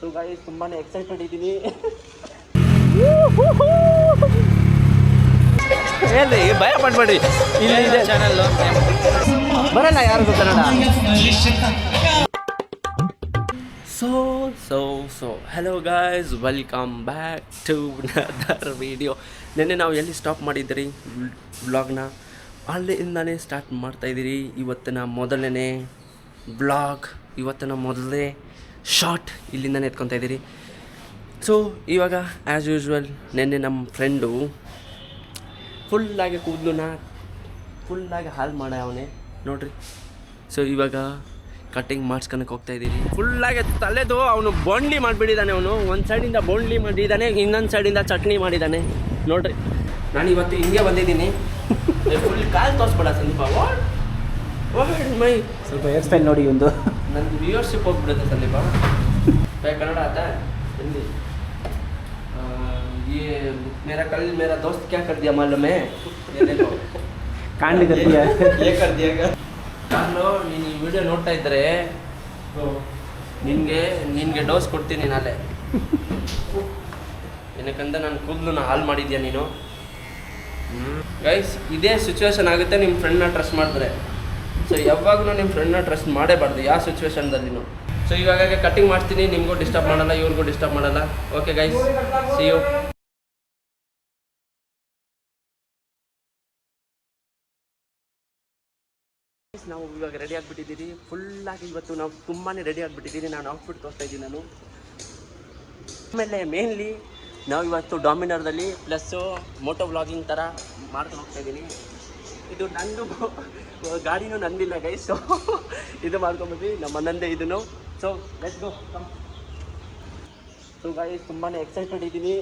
So guys ತುಂಬಾ excited ಇದ್ದೀನಿ. ಹೇಳಿ, ಭಯ ಪಡ್ಬೇಡಿ, ಇಲ್ಲಿ ಇದೆ ಚಾನಲ್ಲು, ಬರಲ್ಲ ಯಾರಿಗೂ Kannada. So hello guys, welcome back to another video. ನೆನ್ನೆ ನಾವು ಎಲ್ಲಿ ಸ್ಟಾಪ್ ಮಾಡಿದ್ರಿ ವ್ಲಾಗ್ನ, ಅಲ್ಲಿಂದನೇ ಸ್ಟಾರ್ಟ್ ಮಾಡ್ತಾಯಿದ್ದೀರಿ. ಇವತ್ತಿನ ಮೊದಲನೇ ವ್ಲಾಗ್, ಇವತ್ತಿನ ಮೊದಲನೇ ಶಾರ್ಟ್ ಇಲ್ಲಿಂದನೇ ಎತ್ಕೊತಾ ಇದ್ದೀರಿ. ಸೊ ಇವಾಗ ಆ್ಯಸ್ ಯೂಶ್ವಲ್ ನೆನ್ನೆ ನಮ್ಮ ಫ್ರೆಂಡು ಫುಲ್ಲಾಗಿ ಕೂದಲನ್ನ ಫುಲ್ಲಾಗಿ ಹಾಳು ಅವನೇ ನೋಡ್ರಿ. ಸೊ ಇವಾಗ ಕಟ್ಟಿಂಗ್ ಮಾಡಿಸ್ಕೊಳಕ್ಕೆ ಹೋಗ್ತಾಯಿದ್ದೀರಿ. ಫುಲ್ಲಾಗಿ ತಲೆದು ಅವನು ಬೋಂಡ್ಲಿ ಮಾಡಿಬಿಟ್ಟಿದ್ದಾನೆ. ಅವನು ಒಂದು ಸೈಡಿಂದ ಬೋಂಡ್ಲಿ ಮಾಡಿದ್ದಾನೆ, ಇನ್ನೊಂದು ಸೈಡಿಂದ ಚಟ್ನಿ ಮಾಡಿದ್ದಾನೆ ನೋಡ್ರಿ. ನಾನು ಇವತ್ತು ಹಿಂಗೆ ಬಂದಿದ್ದೀನಿ. ಫುಲ್ ಕಾಲು ತೋರಿಸ್ಬೇಡ ಸ್ವಲ್ಪ. ಮೈ ಸ್ವಲ್ಪ ಹೇರ್ ಸ್ಟೈಲ್ ನೋಡಿ ಒಂದು. ನನ್ನ ವ್ಯೂವರ್ಶಿಪ್ ಹೋಗ್ಬಿಡುತ್ತೆ ಸಂದೀಪ. ಕನ್ನಡ ಆತ ಹಿಂದಿ. ये मेरा कल मेरा दोस्त क्या कर दिया मालूम है? ये देखो कांड कर दिया, ये कर दिया. ನಾನು ನೀನು ಈ ವಿಡಿಯೋ ನೋಡ್ತಾ ಇದ್ದರೆ ನಿನಗೆ ಡೋಸ್ ಕೊಡ್ತೀನಿ ನಾಳೆ. ಏನಕ್ಕಂದ್ರೆ ನನ್ನ ಕೂದಲನ್ನ ಹಾಳು ಮಾಡಿದ್ಯಾ ನೀನು. ಗೈಸ್, ಇದೇ ಸಿಚುವೇಶನ್ ಆಗುತ್ತೆ ನಿಮ್ಮ ಫ್ರೆಂಡ್ನ ಟ್ರಸ್ಟ್ ಮಾಡಿದ್ರೆ. ಸೊ ಯಾವಾಗಲೂ ನಿಮ್ಮ ಫ್ರೆಂಡ್ನ ಟ್ರಸ್ಟ್ ಮಾಡೇಬಾರ್ದು ಯಾವ ಸಿಚುವೇಶನ್ದಲ್ಲಿನೂ. ಸೊ ಇವಾಗ ಕಟ್ಟಿಂಗ್ ಮಾಡ್ತೀನಿ, ನಿಮಗೂ ಡಿಸ್ಟರ್ಬ್ ಮಾಡಲ್ಲ, ಇವ್ರಿಗೂ ಡಿಸ್ಟರ್ಬ್ ಮಾಡಲ್ಲ. Okay guys, see you. ನಾವು ಇವಾಗ ರೆಡಿ ಆಗಿಬಿಟ್ಟಿದ್ದೀರಿ ಫುಲ್ಲಾಗಿ. ಇವತ್ತು ನಾವು ತುಂಬಾ ರೆಡಿ ಆಗಿಬಿಟ್ಟಿದ್ದೀರಿ. ನಾನು ಔಟ್ಫಿಟ್ ತೋರಿಸ್ತಾ ಇದ್ದೀನಿ ನಾನು. ಆಮೇಲೆ ಮೇನ್ಲಿ ನಾವು ಇವತ್ತು ಡಾಮಿನರ್ದಲ್ಲಿ ಪ್ಲಸ್ಸು ಮೋಟೋ ವ್ಲಾಗಿಂಗ್ ಥರ ಮಾಡ್ಕೊಂಡು ಹೋಗ್ತಾಯಿದ್ದೀನಿ. ಇದು ನಂದು ಗಾಡಿನೂ ನಂದಿಲ್ಲ ಗೈಸ್. ಸೊ ಇದು ಮಾಡ್ಕೊಂಡ್ಬಂದ್ವಿ, ನಮ್ಮ ಅಣ್ಣಂದೇ ಇದನ್ನು. So let's go. So guys ತುಂಬಾ ಎಕ್ಸೈಟೆಡ್ ಇದ್ದೀನಿ.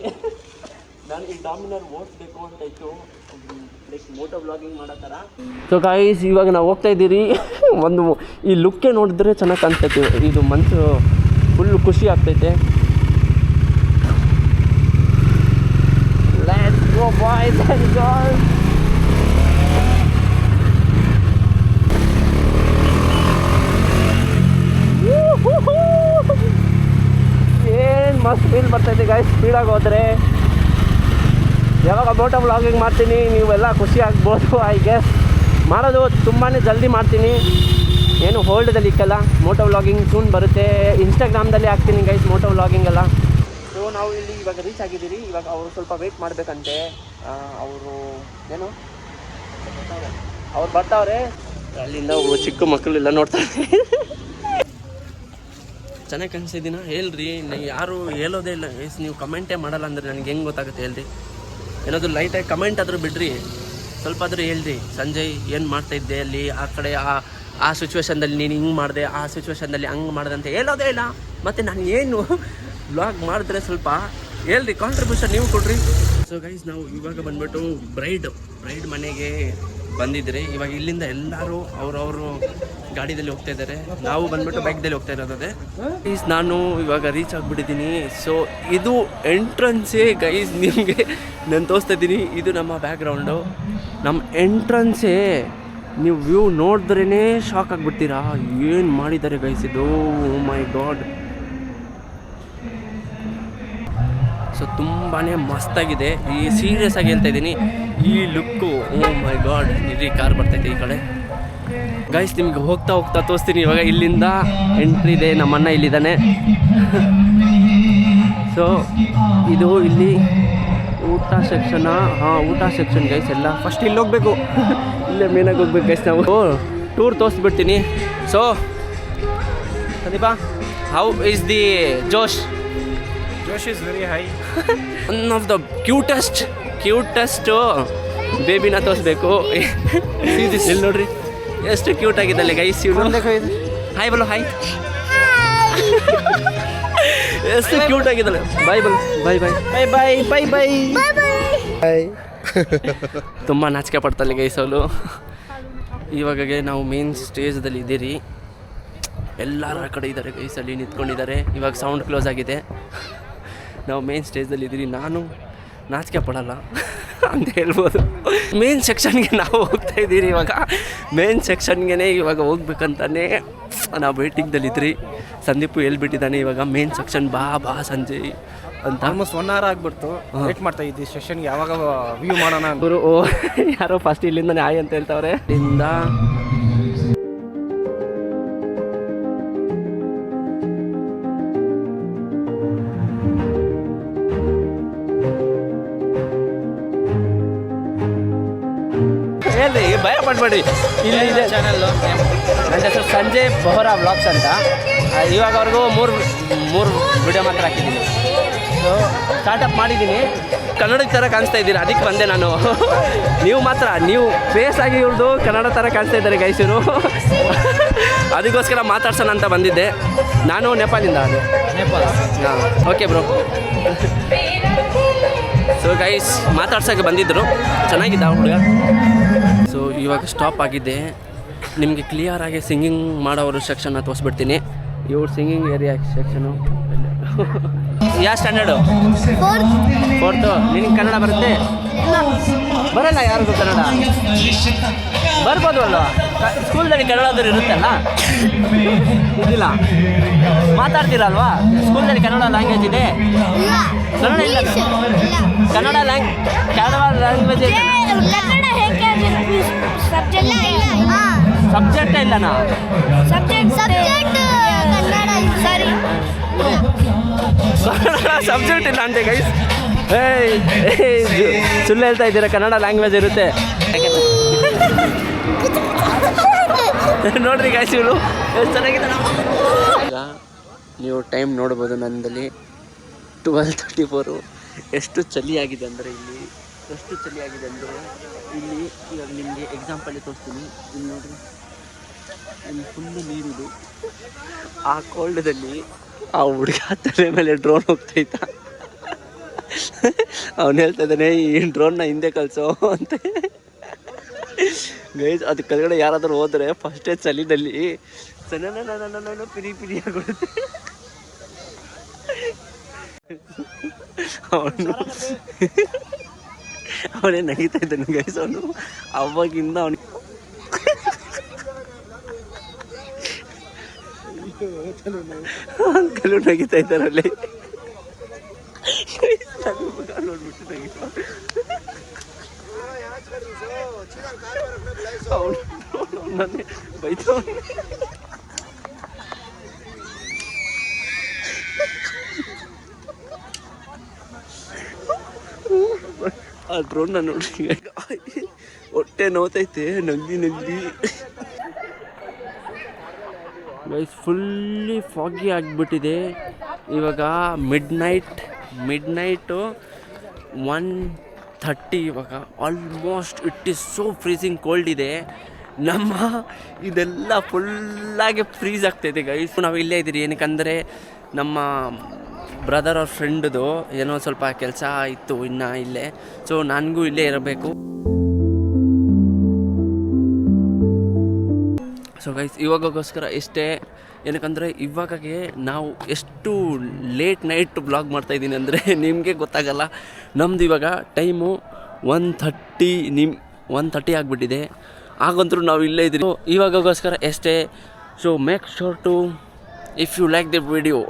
ನಾನು ಈ ಡಾಮಿನರ್ ಓಡಿಸ್ಬೇಕು ಅಂತ ಇತ್ತು, ಲೈಕ್ ಮೋಟೋ ವ್ಲಾಗಿಂಗ್ ಮಾಡೋ ಥರ. ಸೊ ಗೈಸ್ ಇವಾಗ ನಾವು ಹೋಗ್ತಾ ಇದ್ದೀರಿ. ಒಂದು ಈ ಲುಕ್ಕೇ ನೋಡಿದ್ರೆ ಚೆನ್ನಾಗಿ ಕಾಣಿಸ್ತೈತಿ. ಇದು ಮನಸ್ಸು ಫುಲ್ ಖುಷಿ ಆಗ್ತೈತೆ. Let's go boys and girls. ಏನು ಮಸ್ತ್ ಫೀಲ್ ಬರ್ತೈತೆ ಗೈಸ್ ಸ್ಪೀಡಾಗಿ ಹೋದರೆ. ಯಾವಾಗ ಮೋಟೋ ವ್ಲಾಗಿಂಗ್ ಮಾಡ್ತೀನಿ ನೀವೆಲ್ಲ ಖುಷಿ ಆಗ್ಬೋದು. ಐ ಗೆಸ್ ಮಾಡೋದು ತುಂಬಾ ಜಲ್ದಿ ಮಾಡ್ತೀನಿ, ಏನು ಹೋಲ್ಡಲ್ಲಿ ಇಕ್ಕಲ್ಲ. ಮೋಟೋ ವ್ಲಾಗಿಂಗ್ ಸೂನ್ ಬರುತ್ತೆ, ಇನ್ಸ್ಟಾಗ್ರಾಮ್ದಲ್ಲಿ ಹಾಕ್ತೀನಿ ಗೈಸ್ ಮೋಟೋ ವ್ಲಾಗಿಂಗ್ ಎಲ್ಲ. ಸೊ ನಾವು ಇಲ್ಲಿ ಇವಾಗ ರೀಚ್ ಆಗಿದ್ದೀರಿ. ಇವಾಗ ಅವರು ಸ್ವಲ್ಪ ವೆಯ್ಟ್ ಮಾಡಬೇಕಂತೆ. ಅವರು ಏನು ಅವ್ರು ಬರ್ತಾವ್ರೆ. ಅಲ್ಲಿಂದ ಚಿಕ್ಕ ಮಕ್ಕಳೆಲ್ಲ ನೋಡ್ತಾರೆ. ಚೆನ್ನಾಗಿ ಕಾಣಿಸಿದ್ದೀನ ಹೇಳ್ರಿ. ಯಾರು ಹೇಳೋದೇ ಇಲ್ಲ ಗೈಸ್, ನೀವು ಕಮೆಂಟೇ ಮಾಡಲ್ಲ ಅಂದರೆ ನನಗೆ ಹೆಂಗೆ ಗೊತ್ತಾಗುತ್ತೆ ಹೇಳ್ರಿ. ಏನಾದರೂ ಲೈಟಾಗಿ ಕಮೆಂಟ್ ಆದರೂ ಬಿಡ್ರಿ, ಸ್ವಲ್ಪ ಆದರೂ ಹೇಳ್ರಿ. ಸಂಜಯ್ ಏನು ಮಾಡ್ತಾಯಿದ್ದೆ ಅಲ್ಲಿ, ಆ ಕಡೆ ಆ ಸಿಚುವೇಶನ್ದಲ್ಲಿ ನೀನು ಹಿಂಗೆ ಮಾಡಿದೆ, ಆ ಸಿಚುವೇಶನ್ದಲ್ಲಿ ಹಂಗೆ ಮಾಡಿದೆ ಅಂತ ಹೇಳೋದೇ ಇಲ್ಲ. ಮತ್ತು ನಾನು ಏನು ವ್ಲಾಗ್ ಮಾಡಿದ್ರೆ ಸ್ವಲ್ಪ ಹೇಳ್ರಿ, ಕಾಂಟ್ರಿಬ್ಯೂಷನ್ ನೀವು ಕೊಡ್ರಿ. ಸೊ ಗೈಸ್ ನಾವು ಇವಾಗ ಬಂದ್ಬಿಟ್ಟು ಬ್ರೈಡ್ ಮನೆಗೆ ಬಂದಿದ್ರಿ. ಇವಾಗ ಇಲ್ಲಿಂದ ಎಲ್ಲರೂ ಅವ್ರವರು ಗಾಡಿದಲ್ಲಿ ಹೋಗ್ತಾ ಇದ್ದಾರೆ, ನಾವು ಬಂದ್ಬಿಟ್ಟು ಬೈಕ್ದಲ್ಲಿ ಹೋಗ್ತಾ ಇರೋದೇ. ಗೈಸ್ ನಾನು ಇವಾಗ ರೀಚ್ ಆಗಿಬಿಟ್ಟಿದ್ದೀನಿ. ಸೊ ಇದು ಎಂಟ್ರೆನ್ಸೇ ಗೈಸ್, ನಿಮಗೆ ನಾನು ತೋರಿಸ್ತಾ ಇದ್ದೀನಿ. ಇದು ನಮ್ಮ ಬ್ಯಾಕ್ಗ್ರೌಂಡು, ನಮ್ಮ ಎಂಟ್ರೆನ್ಸೇ. ನೀವು ವ್ಯೂ ನೋಡಿದ್ರೇ ಶಾಕ್ ಆಗಿಬಿಡ್ತೀರಾ, ಏನು ಮಾಡಿದ್ದಾರೆ ಗೈಸ್ ಇದು. ಓ ಮೈ ಗಾಡ್. ಸೊ ತುಂಬಾ ಮಸ್ತಾಗಿದೆ. ಈ ಸೀರಿಯಸ್ ಆಗಿ ಹೇಳ್ತಾ ಇದ್ದೀನಿ, ಈ ಲುಕ್ಕು ಓ ಮೈ ಗಾಡ್. ಇಡೀ ಕಾರ್ ಬರ್ತೈತೆ ಈ ಕಡೆ ಗೈಸ್. ನಿಮ್ಗೆ ಹೋಗ್ತಾ ತೋರಿಸ್ತೀನಿ. ಇವಾಗ ಇಲ್ಲಿಂದ ಎಂಟ್ರಿ ಇದೆ, ನಮ್ಮಣ್ಣ ಇಲ್ಲಿದ್ದಾನೆ. ಸೊ ಇದು ಇಲ್ಲಿ ಊಟ ಸೆಕ್ಷನಾ? ಹಾಂ, ಊಟ ಸೆಕ್ಷನ್ ಗೈಸ್ ಎಲ್ಲ. ಫಸ್ಟ್ ಇಲ್ಲಿ ಹೋಗಬೇಕು, ಇಲ್ಲೇ ಮೇನಾಗಿ ಹೋಗ್ಬೇಕು ಗೈಸ್. ನಾವು ಟೂರ್ ತೋರಿಸ್ಬಿಡ್ತೀನಿ. So Sandeep, how is the ಜೋಶ್? Josh is very high. One of the cutest ಬೇಬಿನ ತೋರಿಸ್ಬೇಕು. ಇಲ್ಲಿ ನೋಡ್ರಿ ಎಷ್ಟು ಕ್ಯೂಟ್ ಆಗಿದ್ದಲ್ಲ ಗೈಸ್. Hi Balu, hi. ಎಷ್ಟು ಕ್ಯೂಟ್ ಆಗಿದ್ದಲ್ಲ. ಬಾಯ್ ಬಲು, ಬಾಯ್ ಬಾಯ್ ಬಾಯ್ ಬಾಯ್ ಬಾಯ್ ಬಾಯ್. ತುಂಬ ನಾಚಿಕೆ ಪಡ್ತಲ್ಲ ಗೈಸ್ ಅವಳು. ಇವಾಗೆ ನಾವು ಮೇನ್ ಸ್ಟೇಜಲ್ಲಿ ಇದ್ದೀರಿ. ಎಲ್ಲರ ಕಡೆ ಇದ್ದಾರೆ ಗೈಸಲ್ಲಿ ನಿಂತ್ಕೊಂಡಿದ್ದಾರೆ. ಇವಾಗ ಸೌಂಡ್ ಕ್ಲೋಸ್ ಆಗಿದೆ. ನಾವು ಮೇನ್ ಸ್ಟೇಜಲ್ಲಿ ಇದ್ದೀರಿ. ನಾನು ನಾಚಿಕೆ ಪಡಲ್ಲ. ಅಂತ ಹೇಳ್ಬೋದು. ಮೇನ್ ಸೆಕ್ಷನ್ಗೆ ನಾವು ಹೋಗ್ತಾ ಇದ್ದೀರಿ ಇವಾಗ. ಮೇನ್ ಸೆಕ್ಷನ್ಗೆ ಇವಾಗ ಹೋಗ್ಬೇಕಂತಾನೆ ನಾವು ವೇಟಿಂಗ್ದಲ್ಲಿದ್ರಿ. ಸಂದೀಪು ಹೇಳ್ಬಿಟ್ಟಿದ್ದಾನೆ ಇವಾಗ ಮೇನ್ ಸೆಕ್ಷನ್ ಬಾ ಸಂಜಯ್ ಅಂತ. ಆಲ್ಮೋಸ್ಟ್ 1 hour ಆಗ್ಬಿಡ್ತು. ವೇಟ್ ಮಾಡ್ತಾ ಇದ್ವಿ ಸೆಷನ್ಗೆ ಯಾವಾಗ ವ್ಯೂ ಮಾಡೋಣ ಅಂತ. ಅವರು ಯಾರೋ ಫಸ್ಟ್ ಇಲ್ಲಿಂದ ಆಯ್ ಅಂತ ಹೇಳ್ತಾವ್ರೆ. ಇಲ್ಲಿಂದ ಹೇಳ್ರಿ, ಭಯ ಪಡ್ಬೇಡಿ. ಇಲ್ಲಿ ಇದೆ ಚಾನಲ್ಲು. ನನ್ನ ಹೆಸರು ಸಂಜಯ್ ಬೋಹರಾ ವ್ಲಾಗ್ಸ್ ಅಂತ. ಇವಾಗವರೆಗೂ ಮೂರು ವಿಡಿಯೋ ಮಾತ್ರ ಹಾಕಿದ್ದೀನಿ. ಸೊ ಸ್ಟಾರ್ಟಪ್ ಮಾಡಿದ್ದೀನಿ. ಕನ್ನಡದ ಥರ ಕಾಣಿಸ್ತಾ ಇದ್ದೀನಿ, ಅದಕ್ಕೆ ಬಂದೆ ನಾನು. ನೀವು ಫೇಸ್ ಆಗಿ ಇವ್ರದ್ದು ಕನ್ನಡ ಥರ ಕಾಣಿಸ್ತಾ ಇದ್ದಾರೆ ಗೈಸ್ ಇವರು. ಅದಕ್ಕೋಸ್ಕರ ಮಾತಾಡ್ಸೋಣ ಅಂತ ಬಂದಿದ್ದೆ. ನಾನು ನೇಪಾಳಿಂದ. ಹಾಂ, ಓಕೆ ಬ್ರೋ. ಸೊ ಗೈಸ್ ಮಾತಾಡ್ಸೋಕ್ಕೆ ಬಂದಿದ್ದರು, ಚೆನ್ನಾಗಿದ್ದ ಹುಡುಗ. ಸೊ ಇವಾಗ ಸ್ಟಾಪ್ ಆಗಿದೆ. ನಿಮಗೆ ಕ್ಲಿಯರಾಗಿ ಸಿಂಗಿಂಗ್ ಮಾಡೋರು ಸೆಕ್ಷನ್ನ ತೋರಿಸ್ಬಿಡ್ತೀನಿ. ಇವ್ರು ಸಿಂಗಿಂಗ್ ಏರಿಯಾ ಸೆಕ್ಷನು. ಯಾವ ಸ್ಟ್ಯಾಂಡರ್ಡು? 4th. ನಿನಗೆ ಕನ್ನಡ ಬರುತ್ತೆ? ಬರಲ್ಲ ಯಾರಿಗೂ ಕನ್ನಡ? ಬರ್ಬೋದು ಅಲ್ವ? ಸ್ಕೂಲ್ದಲ್ಲಿ ಕನ್ನಡದವ್ರು ಇರುತ್ತಲ್ಲ, ಇದಿಲ್ಲ ಮಾತಾಡ್ತೀರಲ್ವಾ? ಸ್ಕೂಲ್ದಲ್ಲಿ ಕನ್ನಡ ಲ್ಯಾಂಗ್ವೇಜ್ ಇದೆ? ಕನ್ನಡ ಇಲ್ಲ, ಕನ್ನಡ ಲ್ಯಾಂಗ್ವೇಜ್ ಇದೆ. ಸಬ್ಜೆಕ್ಟೇ ಇಲ್ಲನಾ? ಸಬ್ಜೆಕ್ಟ್ ಇಲ್ಲ ಅಂತೆ ಗೈಸ್. ಸುಳ್ಳು ಹೇಳ್ತಾ ಇದ್ದೀರಾ, ಕನ್ನಡ ಲ್ಯಾಂಗ್ವೇಜ್ ಇರುತ್ತೆ. ನೋಡ್ರಿ ಗೈಸ್ ಇವರು ಎಷ್ಟು ಚೆನ್ನಾಗಿದೆ. ಈಗ ನೀವು ಟೈಮ್ ನೋಡ್ಬೋದು ನನ್ನಲ್ಲಿ 12:34. ಎಷ್ಟು ಚಳಿಯಾಗಿದೆ ಅಂದರೆ ಇಲ್ಲಿ ಇವಾಗ ನಿಮಗೆ ಎಕ್ಸಾಂಪಲ್ ತೋರಿಸ್ತೀನಿ. ಇಲ್ಲಿ ನೋಡ್ರಿ, ಇಲ್ಲಿ ಫುಲ್ಲು ನೀರಿದು. ಆ ಕೋಲ್ಡದಲ್ಲಿ ಆ ಹುಡುಗ ತಲೆ ಮೇಲೆ ಡ್ರೋನ್ ಹೋಗ್ತೈತ. ಅವನು ಹೇಳ್ತಾ ಇದ್ದಾನೆ ಈ ಡ್ರೋನ್ನ ಹಿಂದೆ ಕಳಿಸೋ ಅಂತ. ಗೈಸ್ ಅದು ಕೆಳಗಡೆ ಯಾರಾದರೂ ಹೋದರೆ ಫಸ್ಟೇ ಚಳಿದಲ್ಲಿ ಪಿರಿ ಆಗುತ್ತೆ. ಅವನೇ ನಗೀತಾ ಇದ್ದಾನೆ ಗೈಸ್. ಅವನು ಅವಾಗಿಂದ ಅವನು ಅಂಕಲು ನಗೀತಾ ಇದ್ದಾರಲ್ಲಿ. ನೋಡ್ಬಿಟ್ಟು ನಗೀತ ಅವನು ಬೈತವನು. ಆ ಡ್ರೋನ್ನ ನೋಡಿ ಹೊಟ್ಟೆ ನೋತೈತೆ ನಗ್ದಿ. ಗೈಸ್ ಫುಲ್ಲಿ ಫಾಗಿ ಆಗಿಬಿಟ್ಟಿದೆ. ಇವಾಗ ಮಿಡ್ ನೈಟು 1:30 ಇವಾಗ. Almost it is so freezing cold ಇದೆ. ನಮ್ಮ ಇದೆಲ್ಲ ಫುಲ್ಲಾಗಿ ಫ್ರೀಸ್ ಆಗ್ತಾಯಿದೆ ಗೈಸ್. ನಾವು ಇಲ್ಲೇ ಇದ್ದೀರಿ ಏನಕ್ಕಂದರೆ ನಮ್ಮ ಬ್ರದರ್ ಅವ್ರ ಫ್ರೆಂಡ್ದು ಏನೋ ಸ್ವಲ್ಪ ಕೆಲಸ ಇತ್ತು ಇನ್ನು ಇಲ್ಲೇ. ಸೊ ನನಗೂ ಇಲ್ಲೇ ಇರಬೇಕು. ಸೊ ಗೈಸ್ ಇವಾಗೋಸ್ಕರ ಇಷ್ಟೇ. ಏನಕ್ಕಂದರೆ ಇವಾಗಗೆ ನಾವು ಎಷ್ಟು ಲೇಟ್ ನೈಟ್ ಬ್ಲಾಗ್ ಮಾಡ್ತಾಯಿದ್ದೀನಿ ಅಂದರೆ ನಿಮಗೆ ಗೊತ್ತಾಗಲ್ಲ. ನಮ್ಮದು ಇವಾಗ ಟೈಮು 1:30 ಆಗಿಬಿಟ್ಟಿದೆ. ಹಾಗಂತೂ ನಾವು ಇಲ್ಲೇ ಇದ್ದೀವಿ. ಇವಾಗೋಸ್ಕರ ಎಷ್ಟೇ. So make sure to, if you like the video,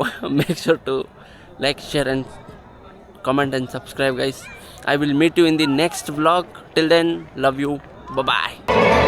make sure to like, share and comment and subscribe guys. I will meet you in the next vlog. Till then, love you. Bye bye.